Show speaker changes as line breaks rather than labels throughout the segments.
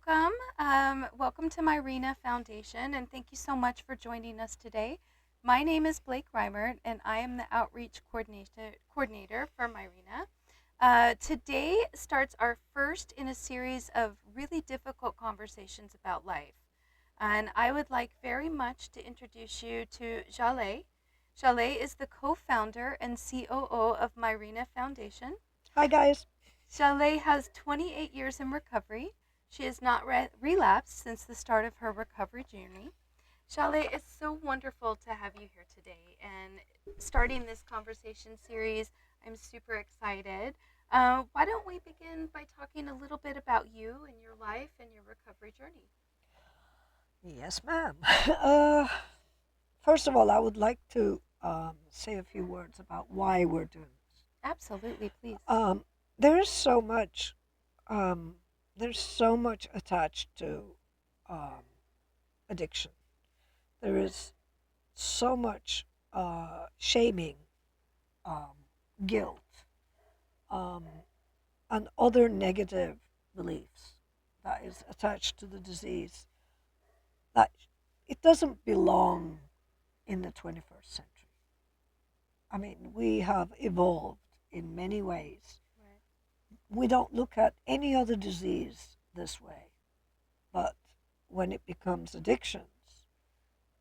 welcome. Welcome to Myrina Foundation, and thank you so much for joining us today. My name is Blake Reimert, and I am the outreach coordinator for Myrina. Today starts our first in a series of really difficult conversations about life. And I would like very much to introduce you to Jale. Jale is the co founder and COO of Myrina Foundation.
Hi, guys.
Jale has 28 years in recovery. She has not relapsed since the start of her recovery journey. Jale, it's so wonderful to have you here today. And starting this conversation series, I'm super excited. Why don't we begin by talking a little bit about you and your life and your recovery journey?
Yes, ma'am. Uh, First of all, I would like to say a few words about why we're doing this.
Absolutely, please.
There is so much. Um, there's so much attached to um, addiction. There is so much shaming, um, guilt, um, and other negative beliefs that is attached to the disease that it doesn't belong in the 21st century. I mean, we have evolved in many ways.
Right.
We don't look at any other disease this way, but when it becomes addictions,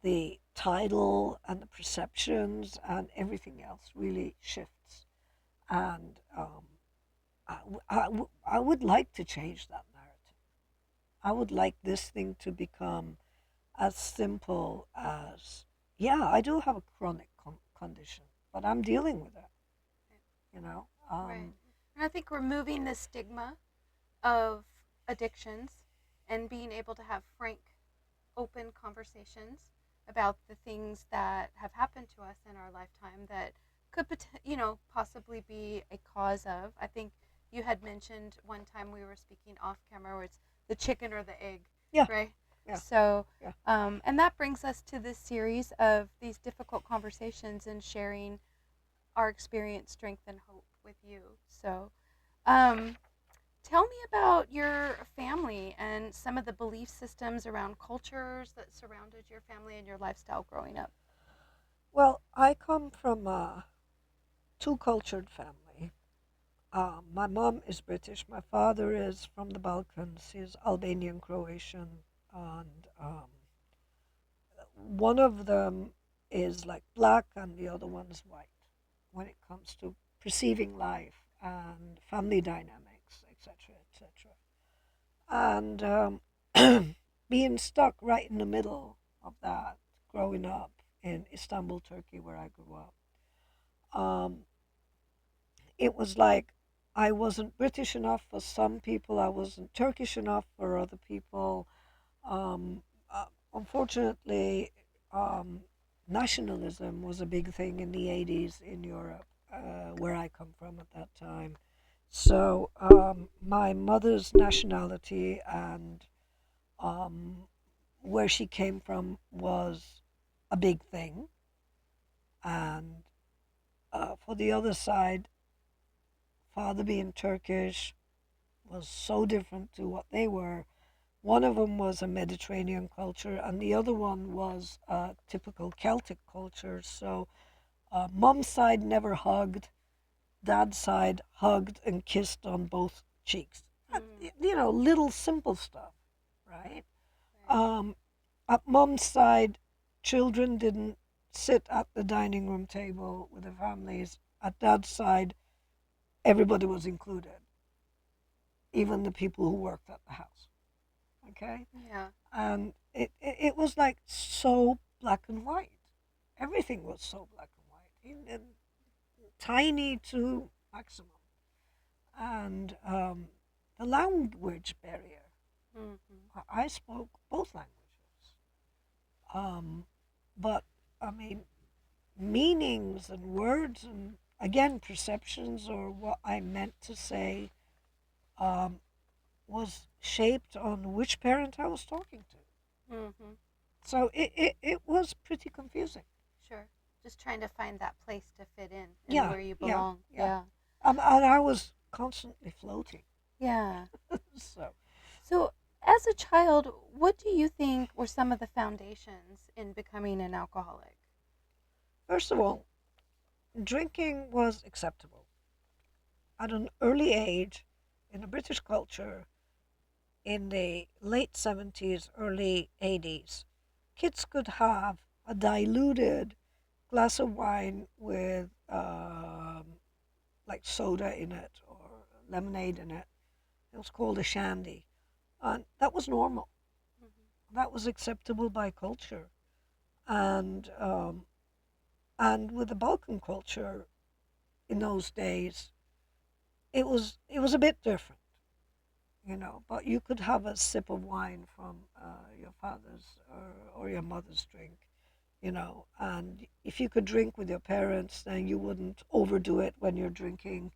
the title and the perceptions and everything else really shifts. And I would like to change that narrative. I would like this thing to become as simple as, yeah, I do have a chronic condition, but I'm dealing with it, you know.
Right. And I think removing the stigma of addictions and being able to have frank, open conversations about the things that have happened to us in our lifetime that could, possibly be a cause of. I think you had mentioned one time we were speaking off camera where it's the chicken or the egg,
Yeah,
right?
yeah,
So,
yeah.
and that brings us to this series of these difficult conversations and sharing our experience, strength, and hope with you. So, um, tell me about your family and some of the belief systems around cultures that surrounded your family and your lifestyle growing up.
Well, I come from a two-cultured family. My mom is British. My father is from the Balkans. He's Albanian, Croatian, and one of them is like black and the other one's white when it comes to perceiving life and family dynamics, etc., etc. And being stuck right in the middle of that, growing up in Istanbul, Turkey, where I grew up, um, it was like I wasn't British enough for some people, I wasn't Turkish enough for other people. Um, Unfortunately, um, nationalism was a big thing in the 80s in Europe, where I come from at that time. So my mother's nationality and um, where she came from was a big thing. And for the other side, father being Turkish was so different to what they were. One of them was a Mediterranean culture, and the other one was a typical Celtic culture. So, mom's side never hugged, dad's side hugged and kissed on both cheeks.
Mm,
You know, little simple stuff, right?
right.
Um, at mom's side, children didn't sit at the dining room table with their families. At dad's side, everybody was included, even the people who worked at the house. Okay?
Yeah.
And it was like so black and white. Everything was so black and white, and tiny to maximum. And the language barrier.
Mm-hmm.
I spoke both languages. Um, but I mean, meanings and words and again perceptions or what I meant to say um, was shaped on which parent I was talking to.
Mm-hmm.
So it was pretty confusing.
Sure. Just trying to find that place to fit in and
Yeah,
where you
yeah,
belong.
yeah.
Yeah.
And I was constantly floating.
Yeah.
So
So, as as a child, what do you think were some of the foundations in becoming an alcoholic?
First of all, drinking was acceptable. At an early age, in the British culture, in the late 70s, early 80s, kids could have a diluted glass of wine with like soda in it or lemonade in it. It was called a shandy. And that was normal. That was acceptable by culture. And, um, and with the Balkan culture in those days, it was a bit different, but you could have a sip of wine from your father's or your mother's drink, and if you could drink with your parents, then you wouldn't overdo it when you're drinking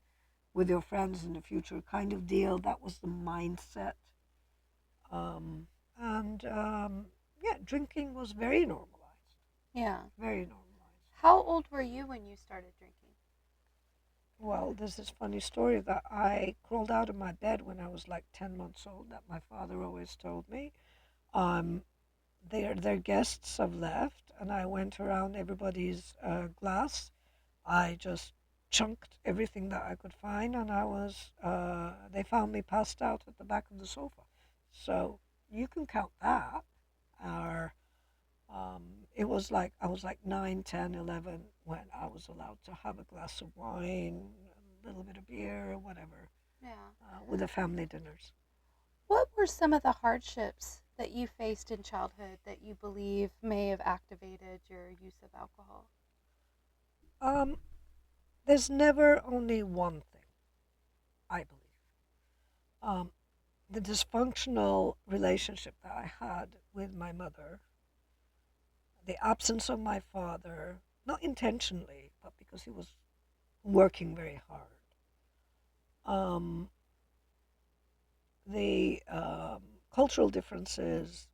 with your friends in the future, kind of deal. That was the mindset. Um, and yeah, drinking was very normalized,
Yeah.
very normalized.
How old were you when you started drinking?
Well, there's this funny story that I crawled out of my bed when I was like 10 months old that my father always told me. Um, their guests have left, and I went around everybody's glass. I just chunked everything that I could find, and they found me passed out at the back of the sofa. So you can count that. Or it was like I was like 9, 10, 11 when I was allowed to have a glass of wine, a little bit of beer, whatever,
Yeah.
with the family dinners.
What were some of the hardships that you faced in childhood that you believe may have activated your use of alcohol?
Um, there's never only one thing, I believe. Um, the dysfunctional relationship that I had with my mother, the absence of my father, not intentionally, but because he was working very hard. Um, the cultural differences,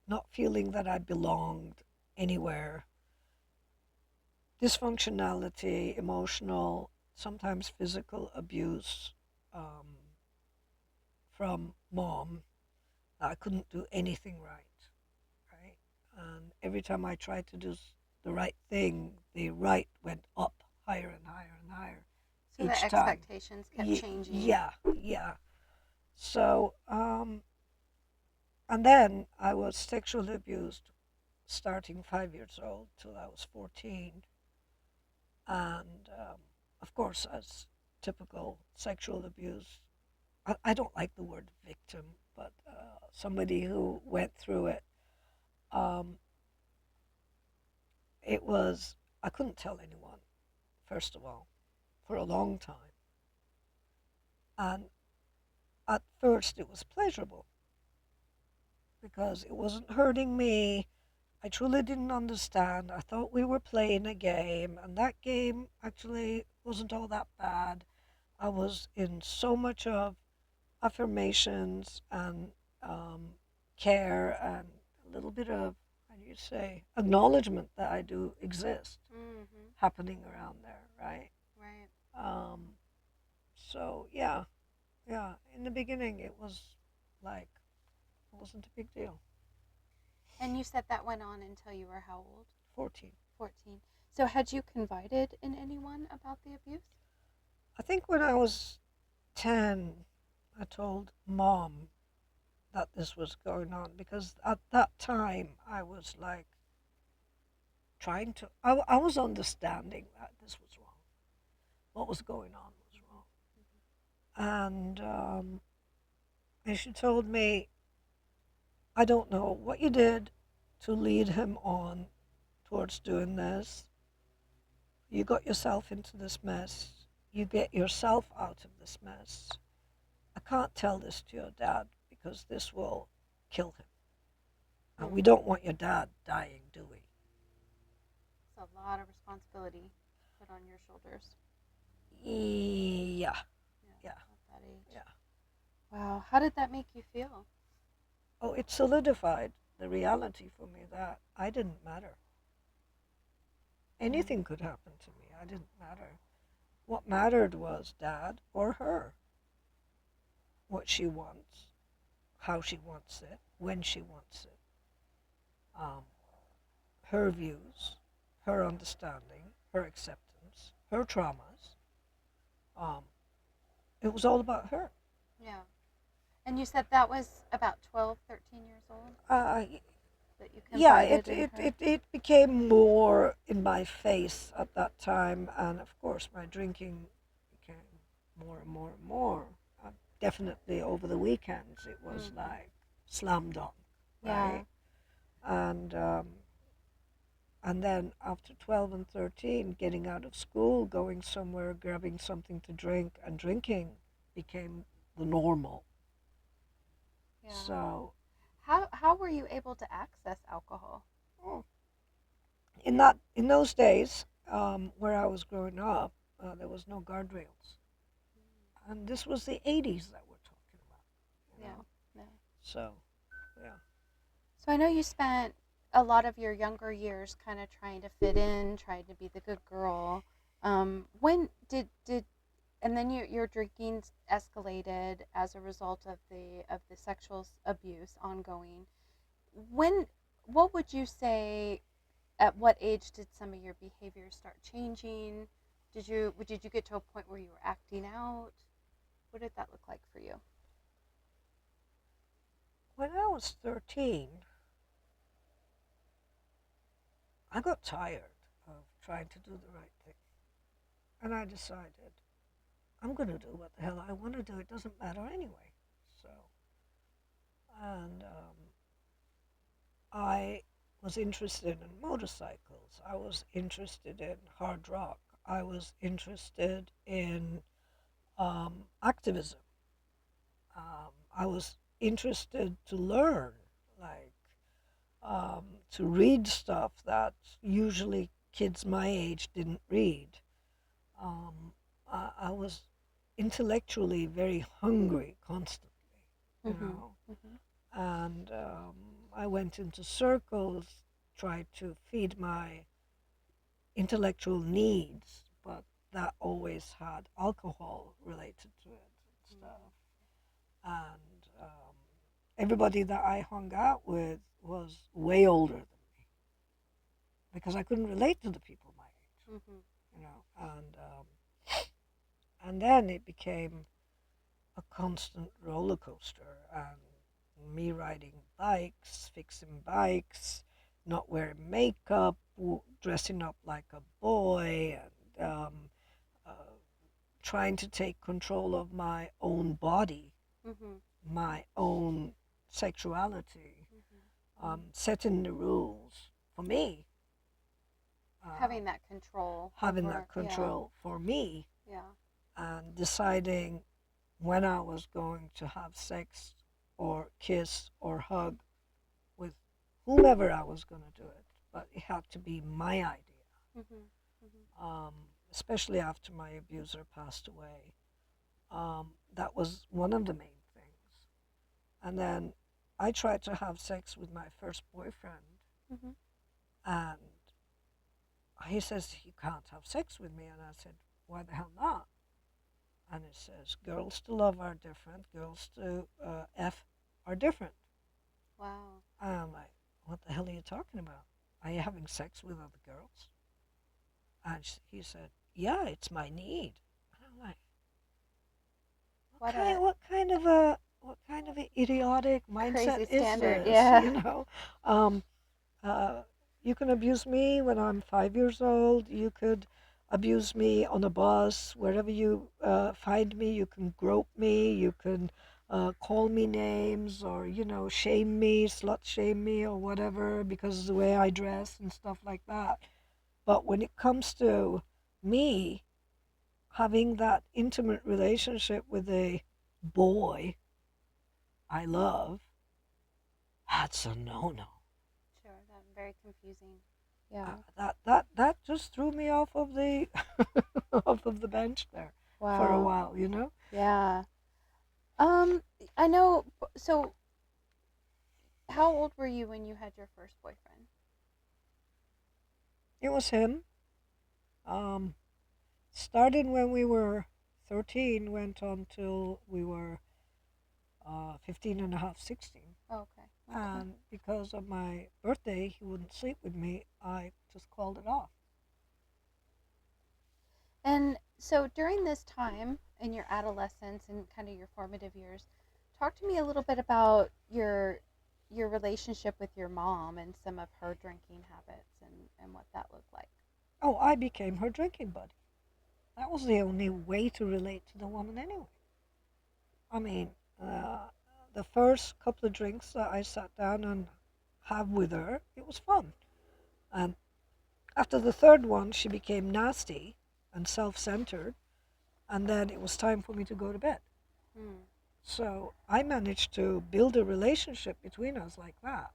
not feeling that I belonged anywhere, dysfunctionality, emotional, sometimes physical abuse um, from mom. I couldn't do anything right, right? And every time I tried to do the right thing, the right went up higher and higher and higher
So the
each time.
expectations kept changing.
Yeah, yeah. So, and then I was sexually abused starting 5 years old till I was 14. And of course, as typical sexual abuse, I don't like the word victim, but somebody who went through it, um, I couldn't tell anyone, first of all, for a long time. And at first, it was pleasurable because it wasn't hurting me. I truly didn't understand. I thought we were playing a game, and that game actually wasn't all that bad. I was in so much of affirmations and care and a little bit of, how do you say, acknowledgement that I do exist
Mm-hmm.
happening around there, right?
Right.
Um, so, yeah, yeah. In the beginning, it was like, it wasn't a big deal.
And you said that went on until you were how old?
14.
14. So had you confided in anyone about the abuse?
I think when I was 10, I told mom that this was going on because at that time I was like I was understanding that this was wrong. What was going on was wrong. And she told me, I don't know what you did to lead him on towards doing this. You got yourself into this mess. You get yourself out of this mess. I can't tell this to your dad because this will kill him. And we
Mm-hmm.
don't want your dad dying, do we?
It's a lot of responsibility put on your shoulders.
Yeah,
Yeah,
yeah,
at that age.
yeah.
Wow. How did that make you feel?
Oh, it solidified the reality for me that I didn't matter.
Mm.
Anything could happen to me. I didn't matter. What mattered was dad or her, what she wants, how she wants it, when she wants it, um, her views, her understanding, her acceptance, her traumas. Um, it was all about her.
Yeah. And you said that was about 12, 13 years old
Uh,
that you
yeah,
confided in her?
it became more in my face at that time, and of course, my drinking became more and more and more. Definitely over the weekends, it was
Mm-hmm.
like slam dunk,
Yeah.
right? And and then after 12 and 13, getting out of school, going somewhere, grabbing something to drink, and drinking became the normal.
Yeah.
So,
How were you able to access alcohol?
oh, in those days, where I was growing up, there was no guardrails, and this was the 80s that we're talking about, you
Yeah.
know.
Yeah.
So, yeah.
So I know you spent a lot of your younger years kind of trying to fit in, trying to be the good girl. When did and then your drinking escalated as a result of the sexual abuse ongoing. When what would you say, at what age did some of your behaviors start changing? Did you get to a point where you were acting out? What did that look like for you?
When I was 13, I got tired of trying to do the right thing, and I decided I'm going to do what the hell I want to do. It doesn't matter anyway. So, and I was interested in motorcycles. I was interested in hard rock. I was interested in activism. I was interested to learn, like to read stuff that usually kids my age didn't read. I was intellectually very hungry constantly, you
Mm-hmm.
know.
Mm-hmm.
And I went into circles, tried to feed my intellectual needs, but that always had alcohol related to it and stuff. And everybody that I hung out with was way older than me because I couldn't relate to the people my age,
Mm-hmm.
you know. And then it became a constant roller coaster, and me riding bikes, fixing bikes, not wearing makeup, dressing up like a boy, and uh, trying to take control of my own body,
Mm-hmm.
my own sexuality,
Mm-hmm.
setting the rules for me, uh,
Having that control
having
over,
that
yeah,
control for me,
yeah.
and deciding when I was going to have sex or kiss or hug with whomever I was going to do it, but it had to be my idea,
Mm-hmm. Mm-hmm.
um, especially after my abuser passed away. That was one of the main things. And then I tried to have sex with my first boyfriend,
Mm-hmm.
and he says, "You can't have sex with me." And I said, "Why the hell not?" And it says, "Girls to love are different, girls to F are different."
Wow.
And I'm like, "What the hell are you talking about? Are you having sex with other girls?" And he said, "Yeah, it's my need." And I'm like,
What a
what kind of a idiotic mindset
crazy
is
standard.
this?
Yeah.
You know, um, uh, you can abuse me when I'm 5 years old. You could abuse me on a bus, wherever you find me. You can grope me. You can call me names, or shame me, slut shame me, or whatever because of the way I dress and stuff like that. But when it comes to me having that intimate relationship with a boy I love, that's a no-no.
Sure. That very confusing. Yeah.
That just threw me off of the off of the bench there for a
Wow.
while.
Yeah. Um, I know. So, how old were you when you had your first boyfriend?
It was him. Um, Started when we were 13, went on till we were 15 and a half, 16.
Oh, okay. Okay.
And because of my birthday, he wouldn't sleep with me. I just called it off.
And so during this time in your adolescence and kind of your formative years, talk to me a little bit about your relationship with your mom and some of her drinking habits and what that looked like.
Oh, I became her drinking buddy. That was the only way to relate to the woman anyway. I mean, uh, the first couple of drinks that I sat down and have with her, it was fun. And after the third one, she became nasty and self-centered, and then it was time for me to go to bed.
Hmm.
So I managed to build a relationship between us like that.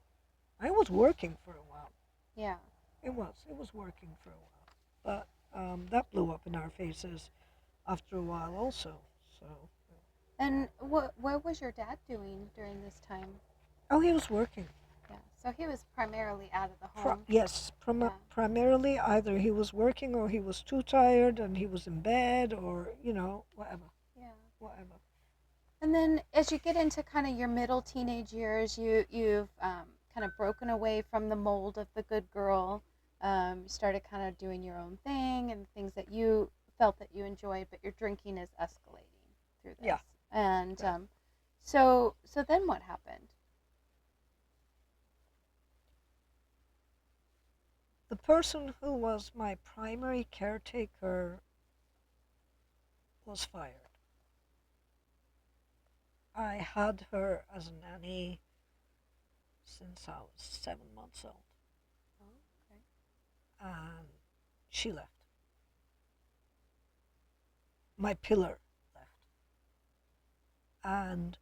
I was working for a while.
Yeah.
It was working for a while, but that blew up in our faces after a while also. So,
And what was your dad doing during this time?
oh, he was working.
Yeah. So he was primarily out of the home.
Yes,
Yeah.
primarily either he was working or he was too tired and he was in bed or whatever,
Yeah.
whatever.
And then as you get into kind of your middle teenage years, you've kind of broken away from the mold of the good girl. You started kind of doing your own thing and things that you felt that you enjoyed, but your drinking is escalating through
Yeah,
this. And
yeah.
so then what happened?
The person who was my primary caretaker was fired. I had her as a nanny since I was 7 months old,
Oh, okay.
and she left. My pillar left. And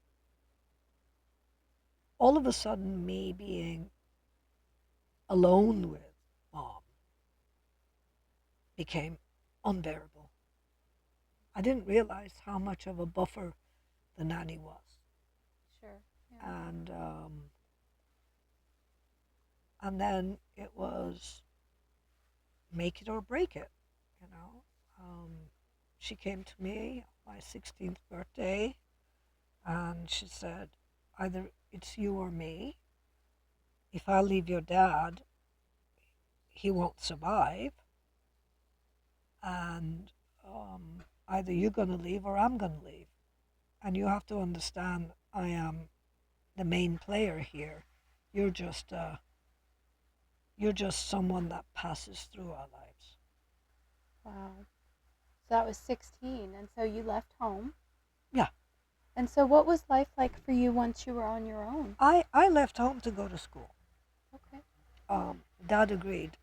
all of a sudden, me being alone with mom became unbearable. I didn't realize how much of a buffer the nanny was.
Sure. Yeah.
And then it was make it or break it, you know. Um, she came to me my 16th birthday and she said, either it's you or me. If I leave your dad, he won't survive. And either you're going to leave or I'm going to leave. And you have to understand, I am the main player here. You're just uh, you're just someone that passes through our lives.
Wow. So that was 16, and so you left home.
Yeah,
And so what was life like for you once you were on your own?
I left home to go to school.
Okay.
Dad agreed,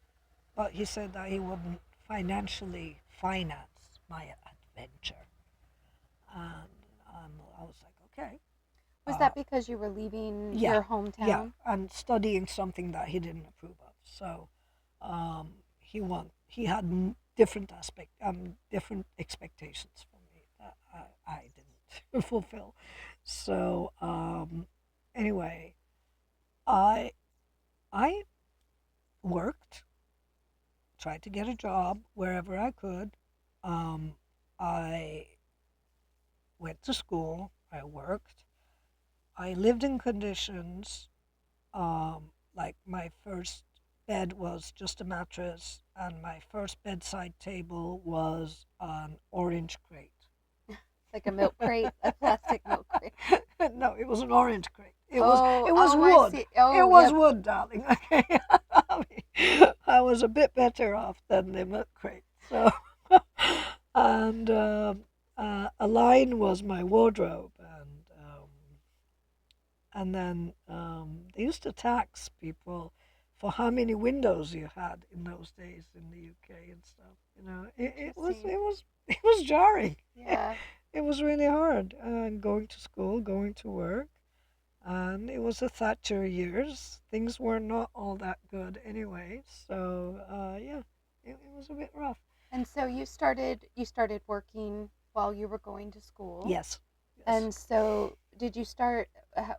but he said that he wouldn't financially finance my adventure. And I was like, okay.
Was
Uh,
that because you were leaving
yeah,
your
yeah,
hometown?
and studying something that he didn't approve of. So he had different expectations from me that I didn't fulfill. So anyway, I I worked, tried to get a job wherever I could. I went to school. I worked. I lived in conditions like my first bed was just a mattress, and my first bedside table was an orange crate.
Like a milk crate, a plastic milk crate.
No, it was an orange crate. It was
Oh,
it was
oh, I
wood.
see.
It
Oh,
was
yep.
wood, darling. Okay, I was a bit better off than the milk crate. So, and a line was my wardrobe, and then they used to tax people for how many windows you had in those days in the UK and stuff.
Interesting.
It was jarring.
Yeah.
It was really hard. Going to school, going to work, and it was the Thatcher years. Things were not all that good anyway. So yeah, it was a bit rough.
And so you started working while you were going to school.
Yes, yes.
And so did you start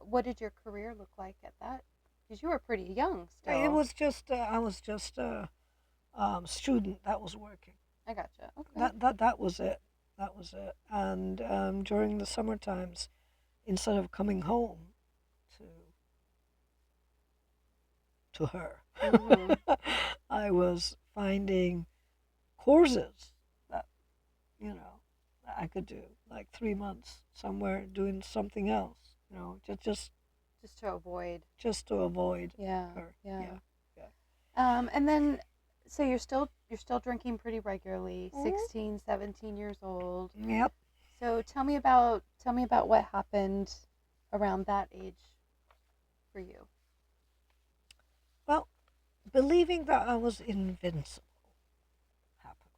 what did your career look like at that? Because you were pretty young
It
still.
was just I was just a student that was working.
I gotcha. Okay.
That was it. That was it. And during the summer times, instead of coming home to her,
Mm-hmm.
I was finding courses that, you know, that I could do, like 3 months somewhere doing something else,
Just to avoid.
just to avoid
Yeah.
her.
Yeah.
Yeah, yeah.
And then, so you're still drinking pretty regularly,
Mhm.
16, 17 years old.
Yep.
So tell me about what happened around that age for you.
Well, believing that I was invincible happened.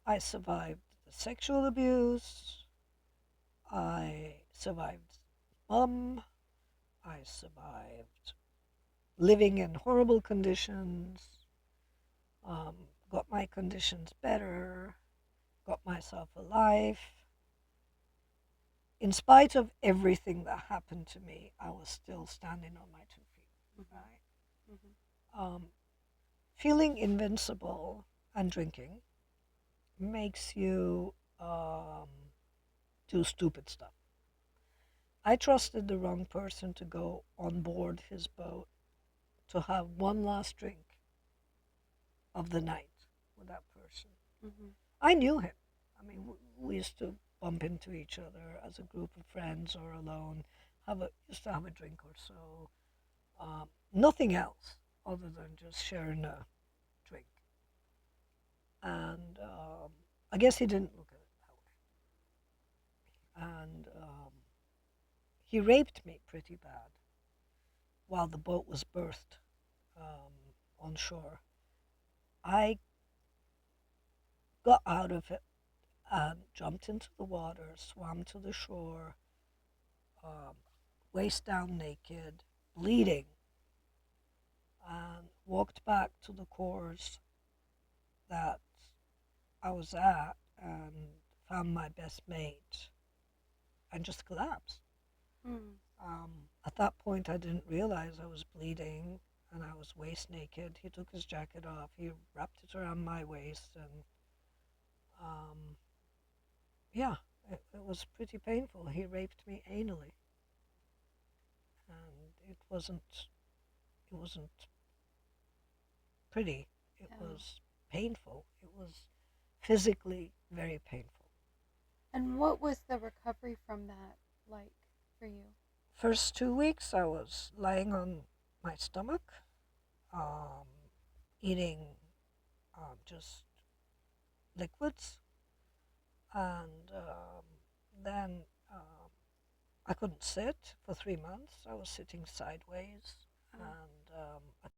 I survived the sexual abuse. I survived mum. I survived living in horrible conditions. Got my conditions better. Got myself a life. In spite of everything that happened to me, I was still standing on my 2 feet.
Mm-hmm.
Right?
Mm-hmm.
Feeling invincible and drinking makes you do stupid stuff. I trusted the wrong person to go on board his boat to have one last drink of the night with that person.
Mm-hmm.
I knew him. I mean, we used to bump into each other as a group of friends or alone. Used to have a drink or so. Nothing else other than just sharing a drink. And I guess he didn't look at it that way. And he raped me pretty bad while the boat was berthed on shore. I got out of it and jumped into the water, swam to the shore, um, waist down naked, bleeding, and walked back to the course that I was at and found my best mate and just collapsed.
Mm.
At that point, I didn't realize I was bleeding and I was waist naked. He took his jacket off, he wrapped it around my waist, and um, yeah, it was pretty painful. He raped me anally, and it wasn't pretty. It
Yeah.
was painful. It was physically very painful.
And what was the recovery from that like for you?
First 2 weeks, I was lying on my stomach, um, eating just liquids, and then I couldn't sit for 3 months. I was sitting sideways,
Mm.
and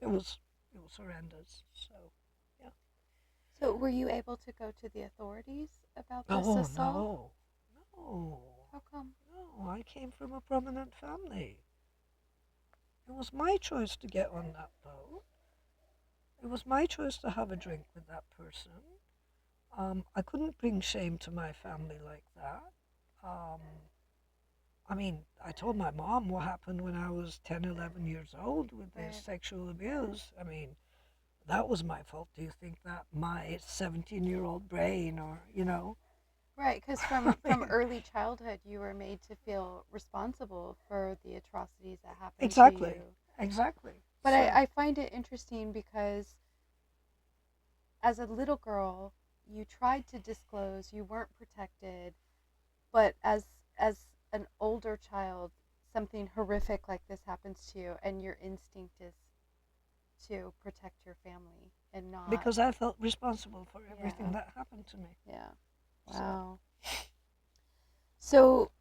it was it was horrendous. So, yeah.
So were you able to go to the authorities about this
Oh
assault?
no, no,
How come?
no! I came from a prominent family. It was my choice to get on that boat. It was my choice to have a drink with that person. I couldn't bring shame to my family like that. Um, I mean, I told my mom what happened when I was 10, 11 years old with this
Right.
sexual abuse. I mean, that was my fault. Do you think that my 17-year-old brain, or,
Right, because
I
from
mean,
early childhood, you were made to feel responsible for the atrocities that happened to
exactly,
you.
exactly.
But
So,
I find it interesting because as a little girl, you tried to disclose, you weren't protected, but as an older child, something horrific like this happens to you, and your instinct is to protect your family and not.
because I felt responsible for everything
Yeah,
that happened to me.
yeah.
So,
Wow. So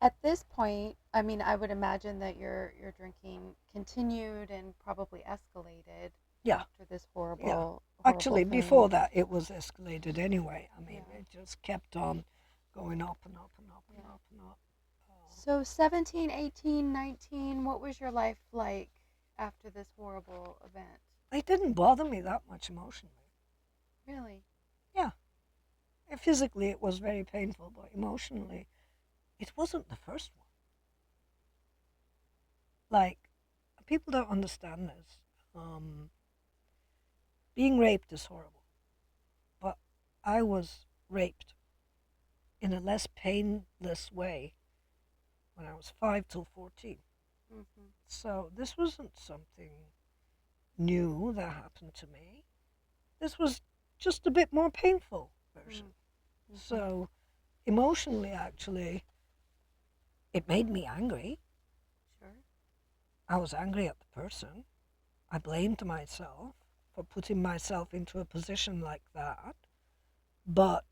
at this point, I mean, I would imagine that your drinking continued and probably escalated
yeah,
after this
yeah.
horrible
Actually, before
thing.
that, it was escalated anyway. I mean,
Yeah,
it just kept on going up and up and up and
yeah.
up and up.
So 17, 18, 19, what was your life like after this horrible event?
It didn't bother me that much emotionally.
Really?
Yeah, physically it was very painful, but emotionally, it wasn't the first one. Like, people don't understand this. Being raped is horrible, but I was raped in a less painless way when I was 5 till 14.
Mm-hmm.
So this wasn't something new that happened to me. This was just a bit more painful version.
Mm-hmm.
So emotionally, actually, it made me angry.
Sure.
I was angry at the person. I blamed myself for putting myself into a position like that. But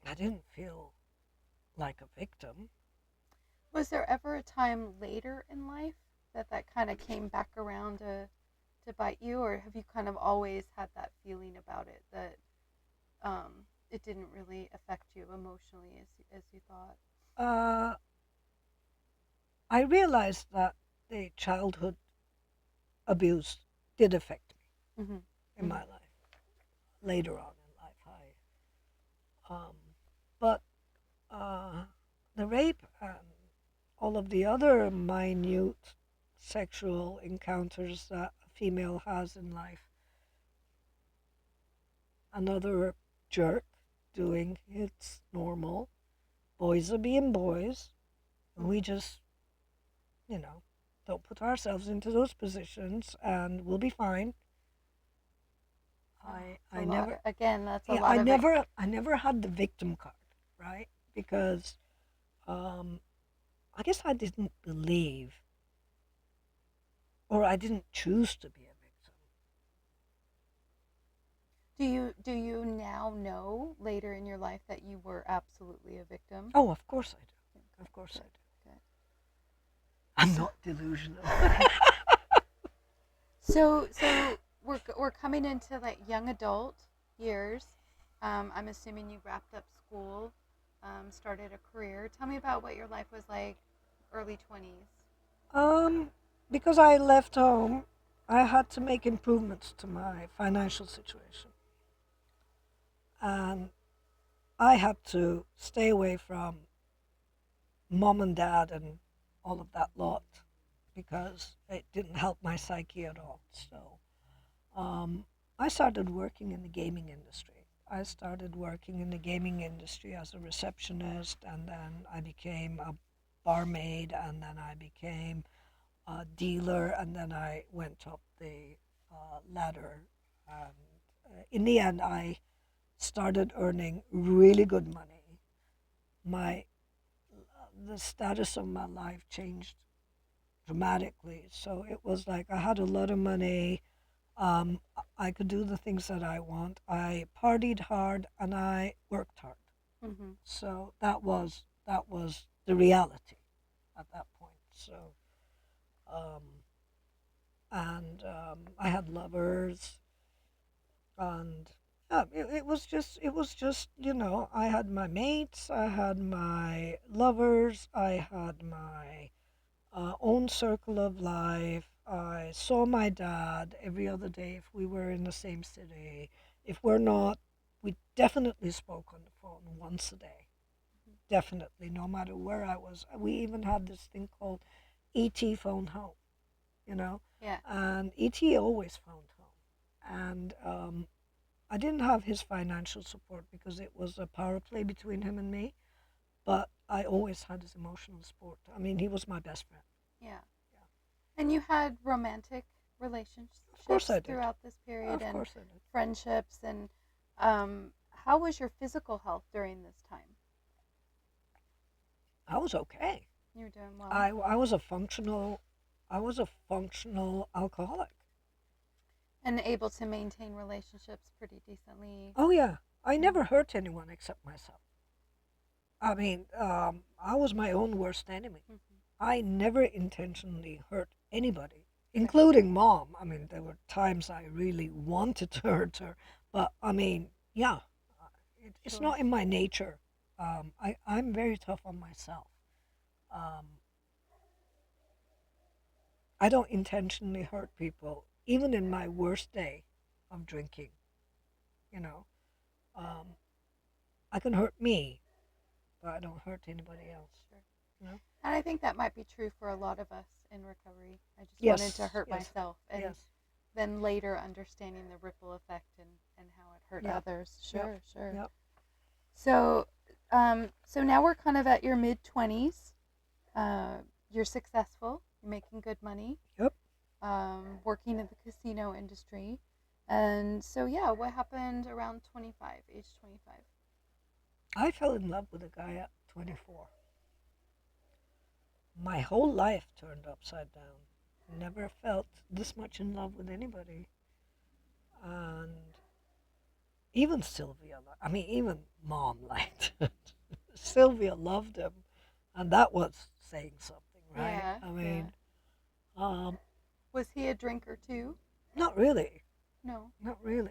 I didn't feel like a victim.
Was there ever a time later in life that that kind of came back around to bite you, or have you kind of always had that feeling about it that it didn't really affect you emotionally as you thought?
Uh, I realized that the childhood abuse did affect me
Mm-hmm.
in
Mm-hmm.
my life. Later on in life, but uh, the rape and all of the other minute sexual encounters that a female has in life, another jerk doing it's normal. Boys are being boys. And we
Mm-hmm.
just, you know, don't put ourselves into those positions and we'll be fine.
Oh,
I
it's a
I
lot.
never
Again, that's a
yeah,
lot of it.
I never had the victim card, right? Because um I guess I didn't believe or I didn't choose to be a victim.
Do you now know later in your life that you were absolutely a victim?
Oh, of course I do.
Okay,
Of course I
good,
do.
good.
I'm
So,
not delusional.
so we're coming into like young adult years. I'm assuming you wrapped up school, started a career. Tell me about what your life was like, early 20s.
um, because I left home, I had to make improvements to my financial situation. And I had to stay away from mom and dad and all of that lot because it didn't help my psyche at all. So I started working in the gaming industry. I started working in the gaming industry as a receptionist, and then I became a barmaid, and then I became a dealer, and then I went up the ladder. And in the end, I started earning really good money. My the status of my life changed dramatically. So it was like I had a lot of money. Um, I could do the things that I want. I partied hard and I worked hard.
Mm-hmm.
So that was the reality at that point. So um, and I had lovers and yeah, it was just I had my mates, I had my lovers, I had my own circle of life. I saw my dad every other day if we were in the same city. If we're not, we definitely spoke on the phone once a day. Definitely, no matter where I was. We even had this thing called ET phone home, you know,
Yeah.
and ET always phoned home. And I didn't have his financial support because it was a power play between him and me, but I always had his emotional support. I mean, he was my best friend.
Yeah.
Yeah.
And you had romantic
Of course
relationships
I did.
throughout this period
Of
and
course I did.
friendships. And how was your physical health during this time?
I was okay.
You were doing well.
I was a functional alcoholic.
And able to maintain relationships pretty decently.
Oh yeah, I
Mm-hmm.
never hurt anyone except myself. I mean, I was my own worst enemy.
Mm-hmm.
I never intentionally hurt anybody,
Right.
including mom. I mean, there were times I really wanted to hurt her, but I mean, yeah, it's
Sure.
not in my nature. I'm very tough on myself. Um, I don't intentionally hurt people, even in my worst day of drinking. You know, um, I can hurt me, but I don't hurt anybody else.
Sure.
You know?
And I think that might be true for a lot of us in recovery. I just wanted to
Yes,
hurt
yes,
myself. And
yes.
then later understanding the ripple effect and how it hurt
Yep.
others.
Yep.
Sure, sure.
Yep.
So, so now we're kind of at your mid-20s. You're successful. You're making good money.
Yep.
Working in the casino industry. And so, yeah, what happened around 25, age 25?
I fell in love with a guy at 24. My whole life turned upside down. Never felt this much in love with anybody. And even Sylvia, I mean, even mom liked it. Sylvia loved him. And that was saying something, right?
Yeah,
I mean, um,
Was he a drinker too?
not really.
No.
Not really.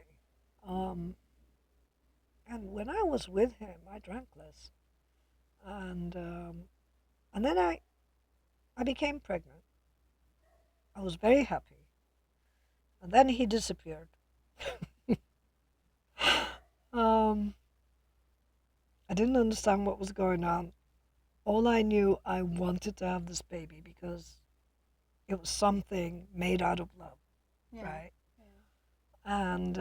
Um, and when I was with him, I drank less. And then I became pregnant. I was very happy. And then he disappeared. um, I didn't understand what was going on. All I knew, I wanted to have this baby because it was something made out of love,
Yeah.
right?
Yeah.
And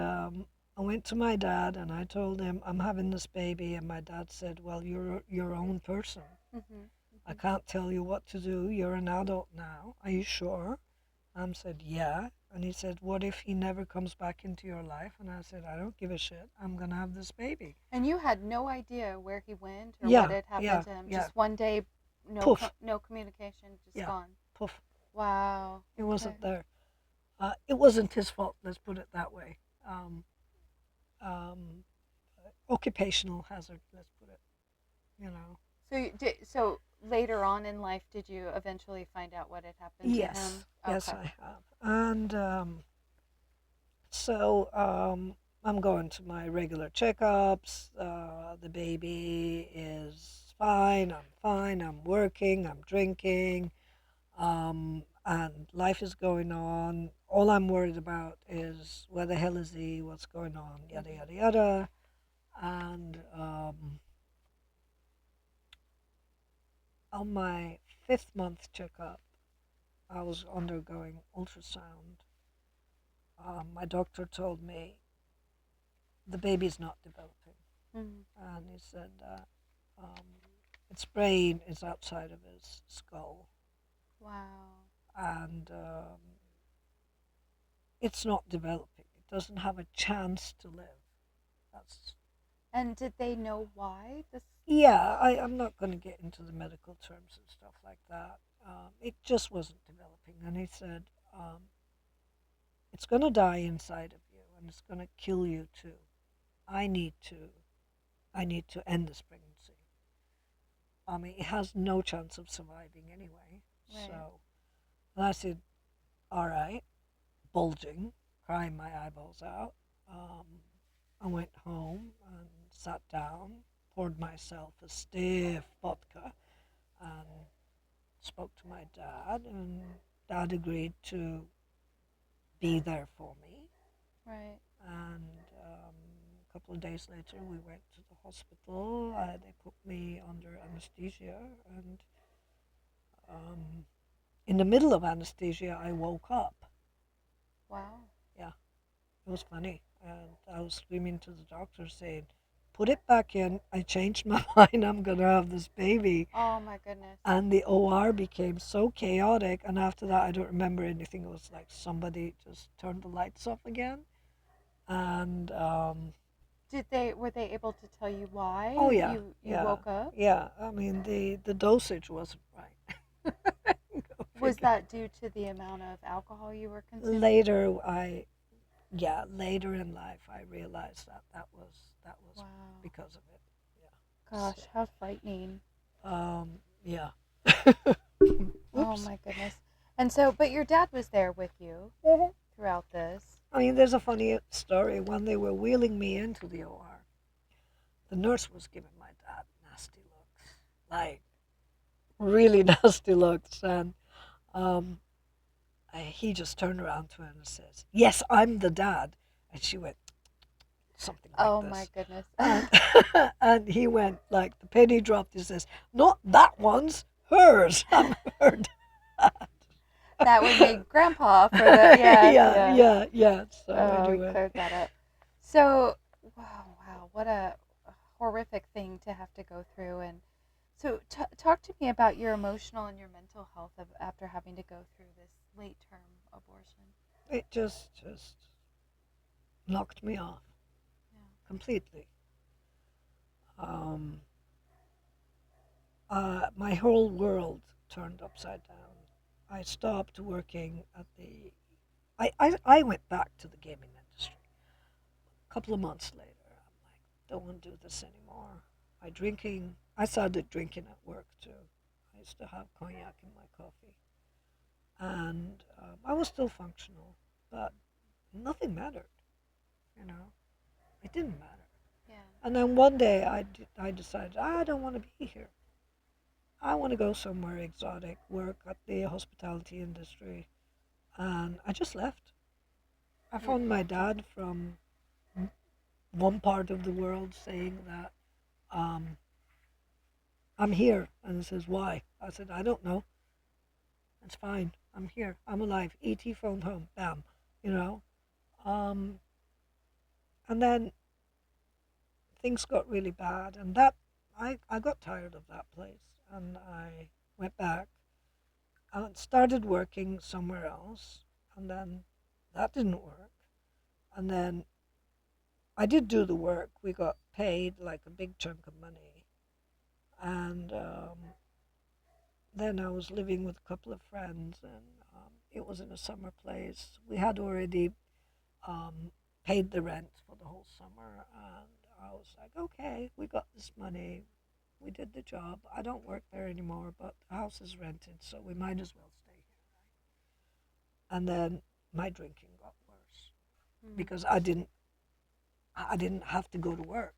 I went to my dad and I told him I'm having this baby, and my dad said, "Well, you're your own person.
Mm-hmm.
I can't tell you what to do. You're an adult now. Are you sure?" I said, "Yeah." And he said, "What if he never comes back into your life?" And I said, "I don't give a shit. I'm gonna have this baby."
And you had no idea where he went or
Yeah,
what had happened
yeah,
to him.
yeah.
Just one day,
Poof.
no communication, just
Yeah.
gone.
Poof.
Wow.
It wasn't
Okay.
there. It wasn't his fault. Let's put it that way. Um, um, occupational hazard. Let's put it. You know.
So later on in life, did you eventually find out what had happened to him?
Yes. Yes,
Okay.
I have. And so I'm going to my regular checkups. The baby is fine. I'm fine. I'm working. I'm drinking. And life is going on. All I'm worried about is where the hell is he? What's going on? Yada
Mm-hmm.
yada yada. And on my 5th month checkup, I was undergoing ultrasound. My doctor told me the baby's not developing.
Mm-hmm.
And he said that its brain is outside of his skull,
Wow.
and it's not developing. It doesn't have a chance to live. That's
And did they know why this?
Yeah. I'm not going to get into the medical terms and stuff like that. It just wasn't developing, and he said it's going to die inside of you, and it's going to kill you too. I need to. I need to end this pregnancy. I mean, it has no chance of surviving anyway.
Right.
So, and I said, all right, bulging, crying my eyeballs out. Um, I went home and sat down, poured myself a stiff vodka, and spoke to my dad. And dad agreed to be there for me.
Right.
And a couple of days later, we went to the hospital. They put me under anesthesia, and um, in the middle of anesthesia, I woke up.
Wow.
Yeah, it was funny. And I was screaming to the doctor saying, "Put it back in. I changed my mind. I'm going to have this baby."
Oh my goodness.
And the OR became so chaotic. And after that, I don't remember anything. It was like somebody just turned the lights off again. And
Were they able to tell you why
oh, yeah,
you
yeah,
woke up?
yeah. I mean, the dosage wasn't right. Go
Was
figure.
that due to the amount of alcohol you were consuming?
Later in life, I realized that was
Wow.
because of it. Yeah.
Gosh,
So,
how frightening.
yeah.
Oh
Oops.
my goodness. And so, but your dad was there with you throughout this.
I mean, there's a funny story. When they were wheeling me into the OR, the nurse was giving my dad nasty looks, like really nasty looks, and um, he just turned around to her and says, "Yes, I'm the dad," and she went something like
Oh my
this.
goodness.
And, and he went like the penny dropped. He says, "Not that one's hers. I've heard that."
That would make Grandpa for the yes,
Yeah,
yes.
yeah, yeah. So
Oh, we
anyway,
cleared that up. So, wow, wow, what a horrific thing to have to go through. And so, talk to me about your emotional and your mental health after having to go through this late term abortion.
it just knocked me off
Yeah.
completely. Um, my whole world turned upside down. I stopped working at the. I went back to the gaming industry. A couple of months later, I'm like, don't want to do this anymore. My drinking, I started drinking at work too. I used to have cognac in my coffee. And I was still functional, but nothing mattered, you know. It didn't matter.
Yeah.
And then one day I decided I don't want to be here. I want to go somewhere exotic, work at the hospitality industry. And I just left. I
You
phoned my
left it.
dad from one part of the world saying that um, I'm here. And he says, why? I said, I don't know. It's fine. I'm here. I'm alive. E.T. phoned home. Bam. You know? Um, and then things got really bad. And I got tired of that place. And I went back and started working somewhere else. And then that didn't work. And then I did do the work. We got paid like a big chunk of money. And then I was living with a couple of friends, and it was in a summer place. We had already um, paid the rent for the whole summer, and I was like, okay, we got this money. We did the job. I don't work there anymore, but the house is rented, so we might as well stay here. And then my drinking got worse
Mm.
because I didn't have to go to work.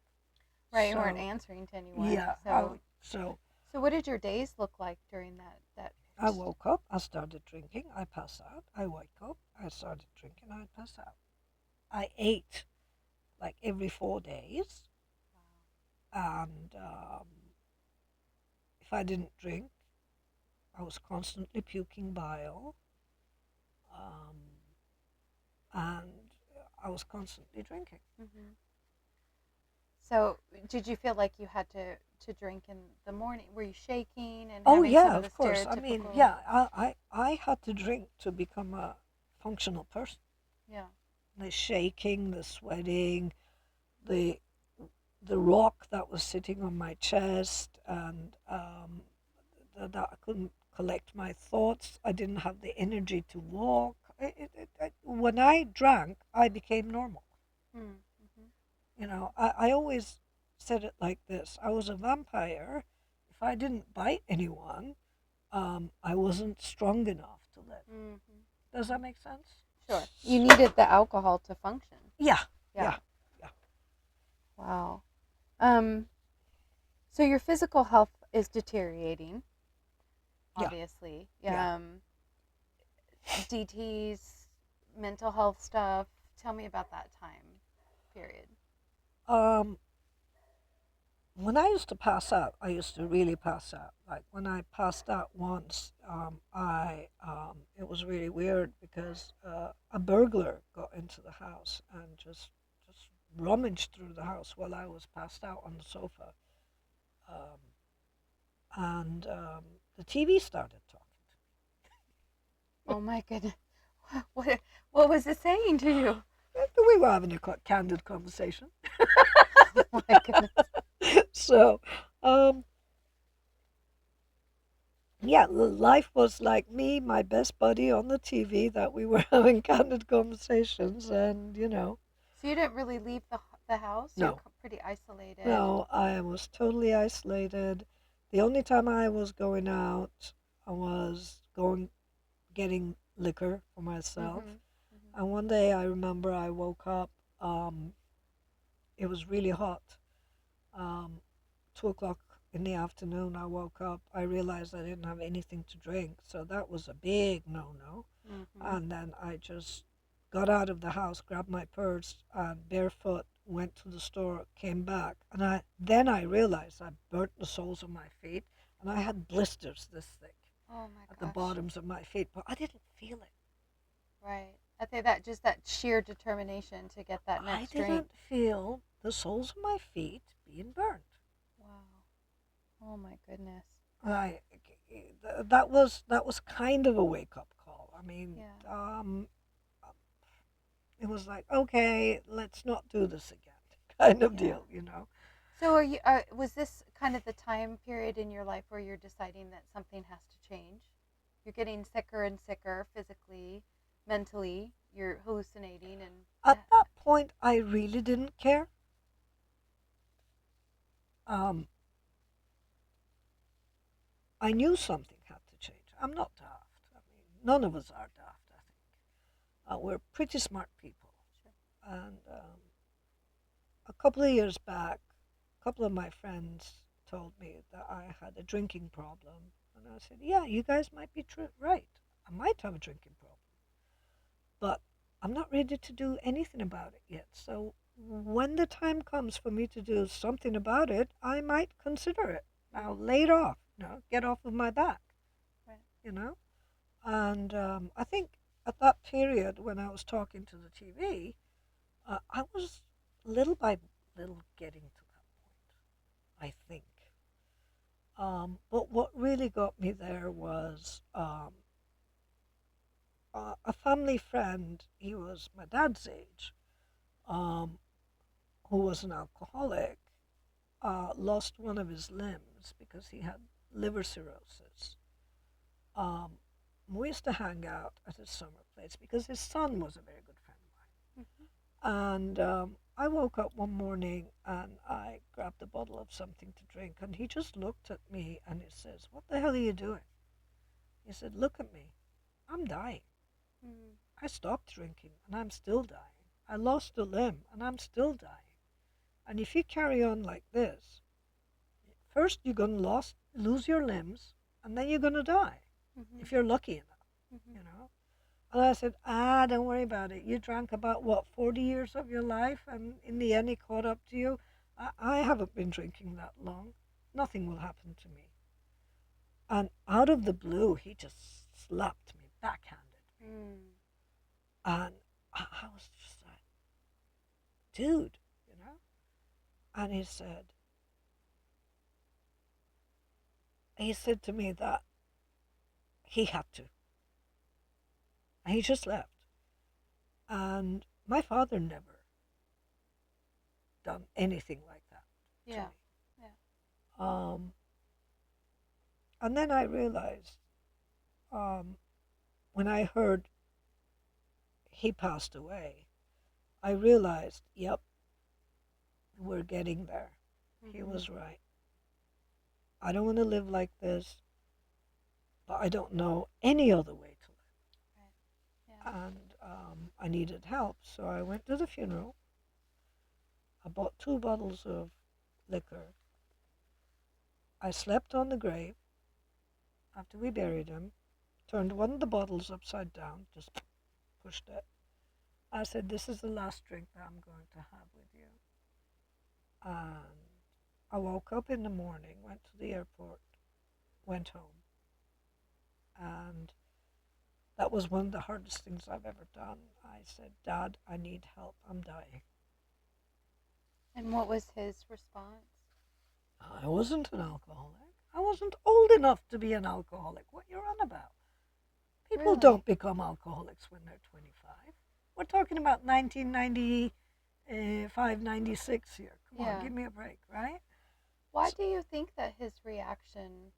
Right, you weren't
So
answering to anyone.
yeah,
So,
so
so what did your days look like during that
I woke up, I started drinking, I passed out. I wake up, I started drinking, I pass out. I ate like every 4 days, and if I didn't drink, I was constantly puking bile, um, and I was constantly drinking.
hmm So, did you feel like you had to drink in the morning? Were you shaking and
Oh
having some
yeah,
of the
of course. I mean,
stereotypical?
yeah, I had to drink to become a functional person.
Yeah.
The shaking, the sweating, the the rock that was sitting on my chest, and that I couldn't collect my thoughts. I didn't have the energy to walk. When I drank, I became normal.
Mm-hmm.
I always said it like this: I was a vampire. If I didn't bite anyone, I wasn't strong enough to live.
Mm-hmm.
Does that make sense?
Sure. You needed the alcohol to function.
Yeah,
Yeah.
yeah, yeah,
Wow. Um. So your physical health is deteriorating,
yeah,
obviously.
yeah.
DTs, mental health stuff. Tell me about that time period.
Um, when I used to pass out, I used to really pass out. Like when I passed out once, I it was really weird because a burglar got into the house and just rummaged through the house while I was passed out on the sofa, um, and the TV started talking
Oh my goodness. What what was it saying to you?
to me. We were having a candid conversation,
Oh my goodness.
so um, yeah, life was like me, my best buddy on the TV that we were having candid conversations, and
So you didn't really leave the house. You're
no,
pretty isolated.
no, I was totally isolated. The only time I was going out, I was going getting liquor for myself.
Mm-hmm. Mm-hmm.
And one day I remember I woke up. Um, it was really hot. Um, 2 o'clock in the afternoon, I woke up. I realized I didn't have anything to drink, so that was a big no-no.
Mm-hmm.
And then I just got out of the house, grabbed my purse, and barefoot went to the store, came back, and I realized I burnt the soles of my feet, and I had blisters this thick
Oh my
at the
gosh.
bottoms of my feet, but I didn't feel it.
Right. I think that just that sheer determination to get that
I
next drink.
didn't feel the soles of my feet being burnt.
Wow. Oh my goodness.
I, that was kind of a wake up call. I mean,
Yeah.
it was like, okay, let's not do this again, kind of
Yeah.
deal.
So was this kind of the time period in your life where you're deciding that something has to change? You're getting sicker and sicker physically, mentally, you're hallucinating and
At that point, I really didn't care. Um, I knew something had to change. I'm not daft. I mean, none of us are daft, I think. We're pretty smart people.
sure.
And a couple of years back, a couple of my friends told me that I had a drinking problem. And I said, yeah, you guys might be right. I might have a drinking problem. But I'm not ready to do anything about it yet. So when the time comes for me to do something about it, I might consider it. I'll lay it off, get off of my back,
Right.
you know. And I think at that period when I was talking to the TV, I was little by little getting to that point, I think. But what really got me there was a family friend. He was my dad's age, um, who was an alcoholic, lost one of his limbs because he had liver cirrhosis. Um, we used to hang out at his summer place because his son was a very good friend of
Mm-hmm.
mine. And I woke up one morning and I grabbed a bottle of something to drink, and he just looked at me and he says, "What the hell are you doing?" He said, "Look at me. I'm dying.
Mm-hmm.
I stopped drinking and I'm still dying. I lost a limb and I'm still dying. And if you carry on like this, first you're going to lose your limbs and then you're going to die
Mm-hmm.
if you're lucky enough,
Mm-hmm.
you know." And I said, don't worry about it. You drank about, what, 40 years of your life, and in the end it caught up to you. I haven't been drinking that long. Nothing will happen to me. And out of the blue, he just slapped me, backhanded me.
Mm.
And I was just like, dude, you know? And he said to me that he had to. And he just left. And my father never done anything like that to
Yeah.
me.
Yeah.
Um, and then I realized, um, when I heard he passed away, I realized, yep, we're getting there. He
Mm-hmm.
was right. I don't want to live like this, but I don't know any other way to
Right. Yeah.
live. And I needed help, so I went to the funeral. I bought 2 bottles of liquor. I slept on the grave after we buried him, turned one of the bottles upside down, just pushed it. I said, "This is the last drink that I'm going to have with you." And I woke up in the morning, went to the airport, went home. And that was one of the hardest things I've ever done. I said, "Dad, I need help. I'm dying."
And what was his response?
I wasn't an alcoholic. I wasn't old enough to be an alcoholic. What you're on about? People
Really?
don't become alcoholics when they're 25. We're talking about 1995, 96 here. Come on,
Yeah.
give me a break, right?
Why do you think that his reaction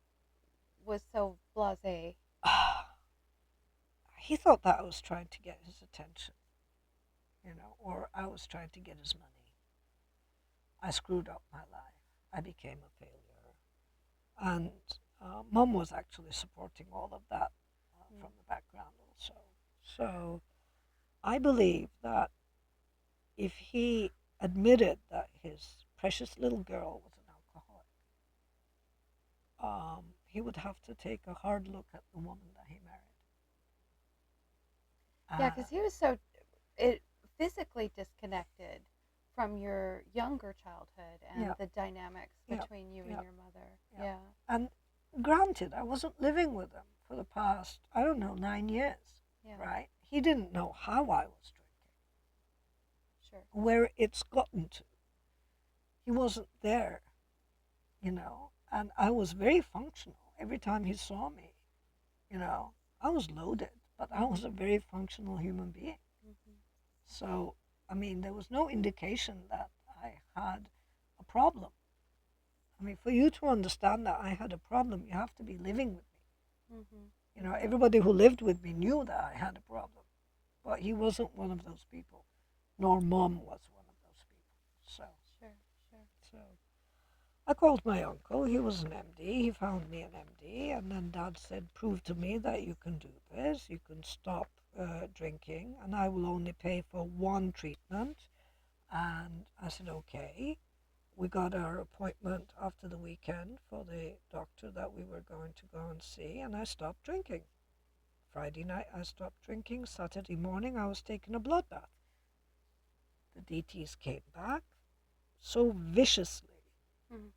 was so blasé?
He thought that I was trying to get his attention, or I was trying to get his money. I screwed up my life. I became a failure. And Mom was actually supporting all of that
Mm.
from the background also. So I believe that if he admitted that his precious little girl was an alcoholic, he would have to take a hard look at the woman that he married.
Yeah,
Uh,
because he was so it physically disconnected from your younger childhood and
yeah,
the dynamics
yeah,
between you and
yeah,
your mother.
yeah.
Yeah.
And granted, I wasn't living with him for the past, I don't know, 9 years.
Yeah.
right? He didn't know how I was drinking,
Sure.
where it's gotten to. He wasn't there, you know, and I was very functional every time he saw me, you know. I was loaded, but I was a very functional human being.
Mm-hmm.
So, I mean, there was no indication that I had a problem. I mean, for you to understand that I had a problem, you have to be living with me.
Mm-hmm.
You know, everybody who lived with me knew that I had a problem, but he wasn't one of those people, nor mom was one of those people. So,
Sure. Sure.
so I called my uncle. He was an MD. He found me an MD, and then Dad said, "Prove to me that you can do this. You can stop drinking, and I will only pay for one treatment." And I said, "Okay." We got our appointment after the weekend for the doctor that we were going to go and see, and I stopped drinking. Friday night, I stopped drinking. Saturday morning, I was taking a blood bath. The DTs came back so viciously
Mm-hmm.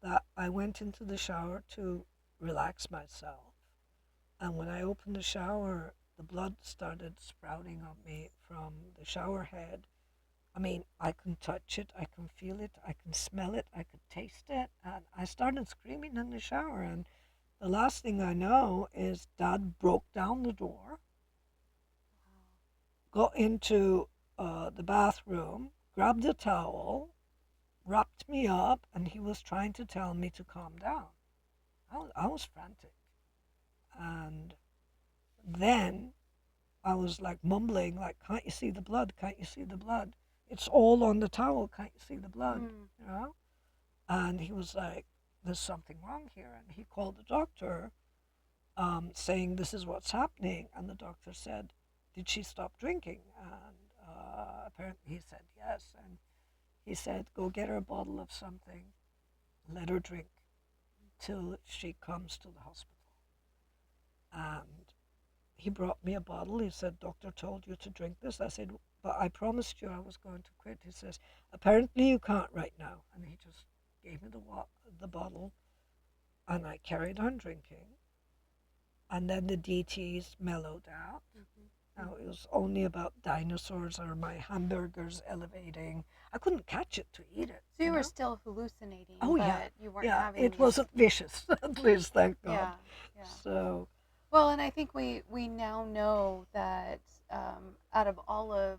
that I went into the shower to relax myself. And when I opened the shower, the blood started sprouting on me from the shower head. I mean, I can touch it, I can feel it, I can smell it, I could taste it. And I started screaming in the shower. And the last thing I know is Dad broke down the door, got into the bathroom, grabbed a towel, wrapped me up, and he was trying to tell me to calm down. I was frantic. And then I was like mumbling, like, "Can't you see the blood? Can't you see the blood? It's all on the towel. Can't you see the blood?"
Mm.
You know? And he was like, "There's something wrong here." And he called the doctor, saying, "This is what's happening." And the doctor said, "Did she stop drinking?" And apparently he said yes. And he said, "Go get her a bottle of something, let her drink till she comes to the hospital." And he brought me a bottle. He said, "Doctor told you to drink this." I said, "But I promised you I was going to quit." He says, "Apparently you can't right now." And he just gave me the bottle, and I carried on drinking. And then the DTs mellowed out.
Mm-hmm.
Now it was only about dinosaurs or my hamburgers elevating. I couldn't catch it to eat it.
So you were
know?
still hallucinating,
Oh yeah,
but you weren't
yeah.
having
It
these.
wasn't vicious, at least, thank God.
Yeah. Yeah.
So
Well, and I think we now know that out of all of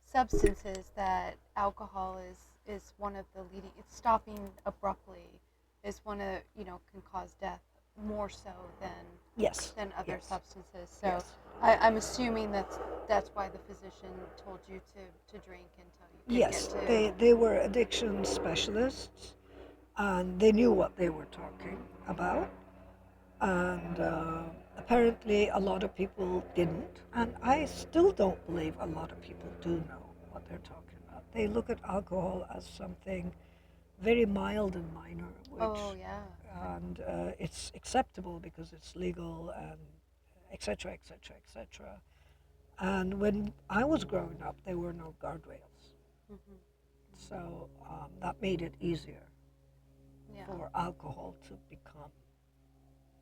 substances, that alcohol is one of the leading. It's stopping abruptly is one of, can cause death more so
yes,
than other
yes,
substances. So
yes.
I'm assuming that's why the physician told you to drink until you could get
Yes,
to.
they were addiction specialists, and they knew what they were talking about. And apparently, a lot of people didn't. And I still don't believe a lot of people do know what they're talking about. They look at alcohol as something very mild and minor,
Oh
which
yeah.
and it's acceptable because it's legal and etc. etc. etc. And when I was growing up, there were no guardrails.
Hmm.
So that made it easier
Yeah.
for alcohol to become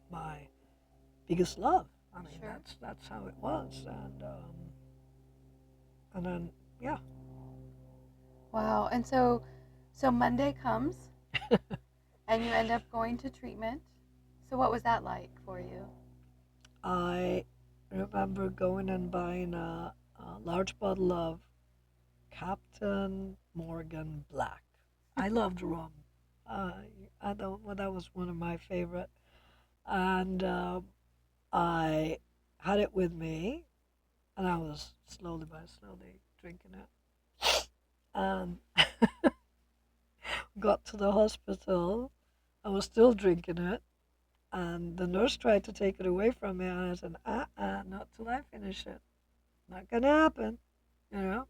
my biggest love. I mean,
Sure.
that's how it was, and then yeah,
Wow. And so Monday comes and you end up going to treatment. So what was that like for you?
I remember going and buying a large bottle of Captain Morgan Black. I loved rum. Uh, I thought well, that was one of my favorite, and I had it with me, and I was slowly by slowly drinking it. And got to the hospital. I was still drinking it, and the nurse tried to take it away from me. And I said, not till I finish it. Not gonna happen. You know,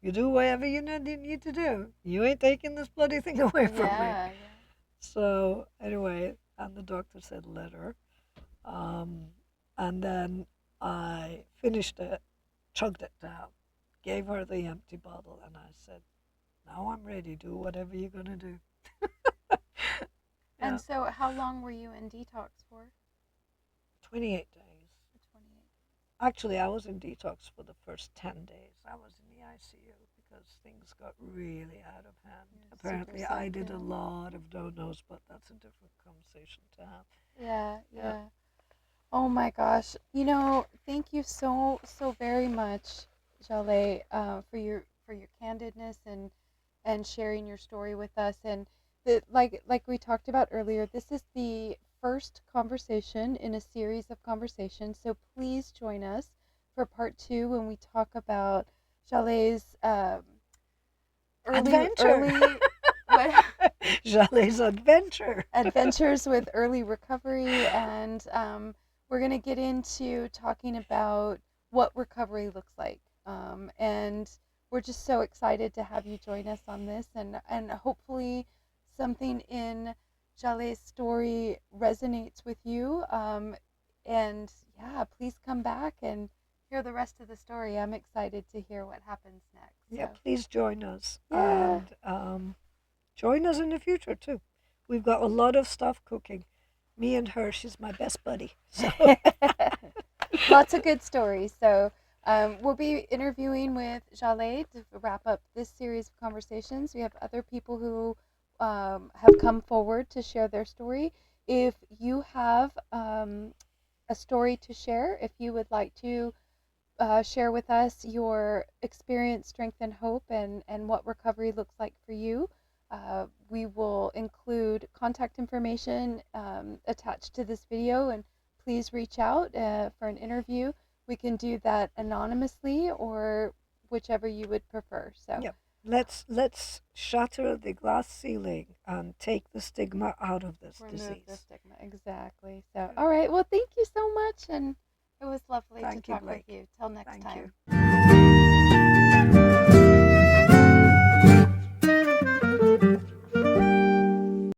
you do whatever you need to do. You ain't taking this bloody thing away from me.
Yeah. Yeah.
So anyway, and the doctor said, let her. Um, and then I finished it, chugged it down, gave her the empty bottle, and I said, now I'm ready. Do whatever you're gonna do. Yeah,
And so how long were you in detox for?
28 days.
28.
Actually, I was in detox for the first 10 days. I was in the ICU because things got really out of hand.
You're super
Apparently, I
sick,
did a
yeah.
lot of donos, but that's a different conversation to have.
Yeah,
Yeah.
yeah. Oh my gosh. Thank you so very much, Jale, for your candidness and sharing your story with us. And like we talked about earlier, this is the first conversation in a series of conversations. So please join us for part two when we talk about Jale's early
Adventure!
early what
Jale's adventure!
adventures with early recovery, and we're going to get into talking about what recovery looks like. And we're just so excited to have you join us on this, and hopefully something in Jale's story resonates with you. And yeah, please come back and hear the rest of the story. I'm excited to hear what happens next.
Yeah,
So,
please join us.
yeah.
And join us in the future, too. We've got a lot of stuff cooking. Me and her, she's my best buddy. So
Lots of good stories. So we'll be interviewing with Jale to wrap up this series of conversations. We have other people who have come forward to share their story. If you have a story to share, if you would like to share with us your experience, strength, and hope, and what recovery looks like for you. We will include contact information attached to this video, and please reach out for an interview. We can do that anonymously or whichever you would prefer. So,
yeah, let's shatter the glass ceiling and take the stigma out of this
remove the
disease.
stigma. Exactly. So,
Good.
all right. Well, thank you so much. And it was lovely to
Thank you,
talk with
Blake.
you. Till next
Thank
time.
you.